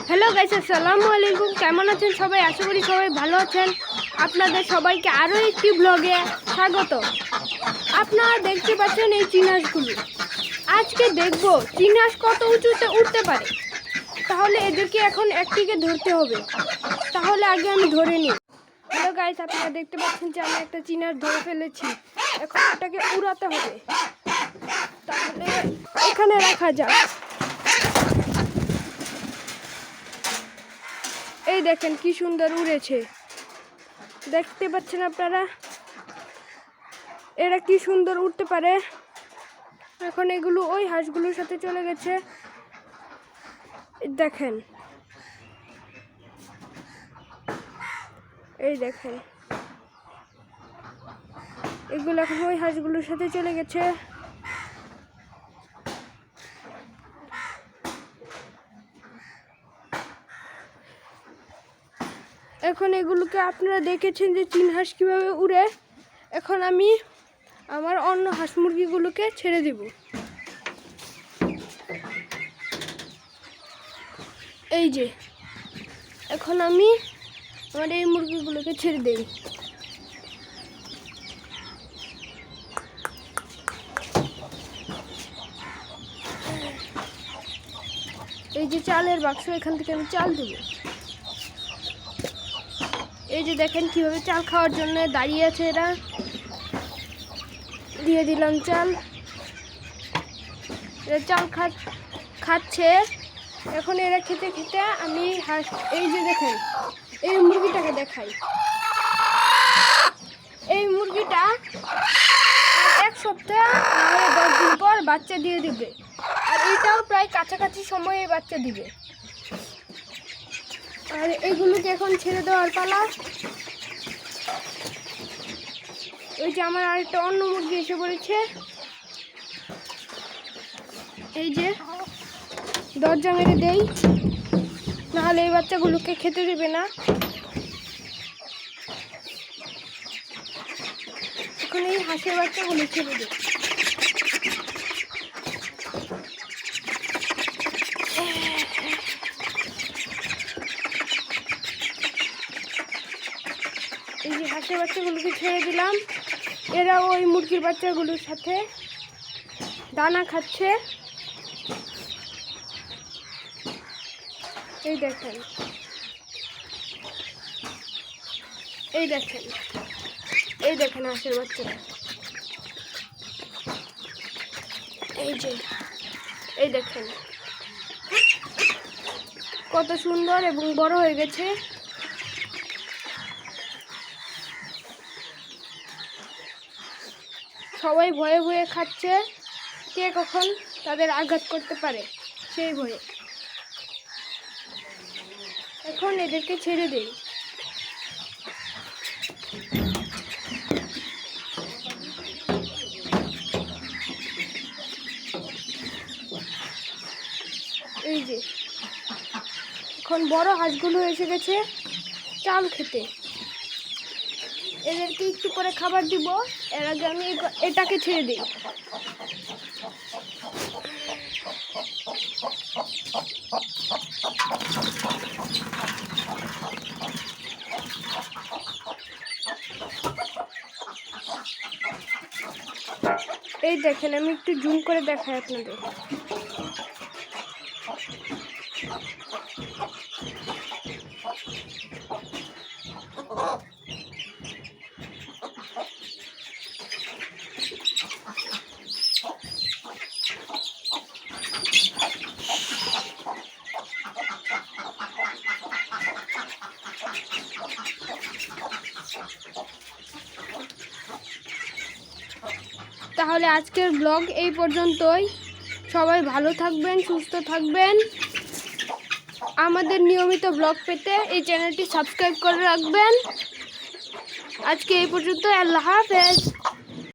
Hello guys, আসসালামু আলাইকুম। কেমন আছেন সবাই? আশা করি সবাই ভালো আছেন। আপনাদের সবাইকে আরও একটি ব্লগে স্বাগত। আপনারা দেখতে পাচ্ছেন এই চিনাসগুলো। আজকে দেখব চিনাস কত উঁচুতে উঠতে পারে। তাহলে এদেরকে এখন একটিকে ধরতে হবে। তাহলে আগে আমি ধরে নিই। হ্যালো গাইস, আপনারা দেখতে পাচ্ছেন যে আমি একটা চিনাস ধরে ফেলেছি। এখন এটাকে উড়াতে হবে। তাহলে এখানে রাখা যাক। এই দেখেন কি সুন্দর উড়েছে, দেখতে পাচ্ছেন আপনারা? এরা কি সুন্দর উঠতে পারে। এখন এগুলো ওই হাঁসগুলোর সাথে চলে গেছে। দেখেন, এই দেখেন, এগুলো এখন ওই হাঁসগুলোর সাথে চলে গেছে। এখন এগুলোকে আপনারা দেখেছেন যে চীন হাঁস কীভাবে উড়ে। এখন আমি আমার অন্য হাঁস মুরগিগুলোকে ছেড়ে দিব। এই যে এখন আমি আমার এই মুরগিগুলোকে ছেড়ে দেই। এই যে চালের বাক্স, এখান থেকে আমি চাল দেব। এই যে দেখেন কিভাবে চাল খাওয়ার জন্য দাঁড়িয়ে আছে এরা। দিয়ে দিলাম চাল। এরা চাল খাচ্ছে। এখন এরা খেতে খেতে আমি হাঁস, এই যে দেখেন এই মুরগিটাকে দেখাই। এই মুরগিটা 1 সপ্তাহ 10 দিন পর বাচ্চা দিয়ে দিবে। আর এটাও প্রায় কাছাকাছি সময়ে বাচ্চা দিবে। আর এইগুলোকে এখন ছেড়ে দেওয়ার পালা। ওই যে আমার আরেকটা অন্য মুরগি এসে পড়েছে। এই যে দরজা মেরে দেই, নাহলে এই বাচ্চাগুলোকে খেতে দেবে না। এখন এই হাঁসের বাচ্চাগুলো ছেড়ে দেয়। এই যে হাঁসের বাচ্চাগুলোকে ছেড়ে দিলাম। এরা ওই মুরগির বাচ্চাগুলোর সাথে দানা খাচ্ছে। এই দেখেন, এই দেখেন, এই দেখেন হাঁসের বাচ্চারা। এই যে এই দেখেন কত সুন্দর এবং বড় হয়ে গেছে। সবাই ভয়ে ভয়ে খাচ্ছে, কে কখন তাদের আঘাত করতে পারে সেই ভয়ে। এখন এদেরকে ছেড়ে দেই। এই যে এখন বড় হাঁসগুলো এসে গেছে চাল খেতে। এদেরকে একটু করে খাবার দিব। এর আগে আমি এটাকে ছেড়ে দিই। এই দেখেন, আমি একটু জুম করে দেখাই আপনাদের। তাহলে আজকের ব্লগ এই পর্যন্তই। সবাই ভালো থাকবেন, সুস্থ থাকবেন। আমাদের নিয়মিত ব্লগ পেতে এই চ্যানেলটি সাবস্ক্রাইব করে রাখবেন। আজকে এই পর্যন্ত। আল্লাহ হাফেজ।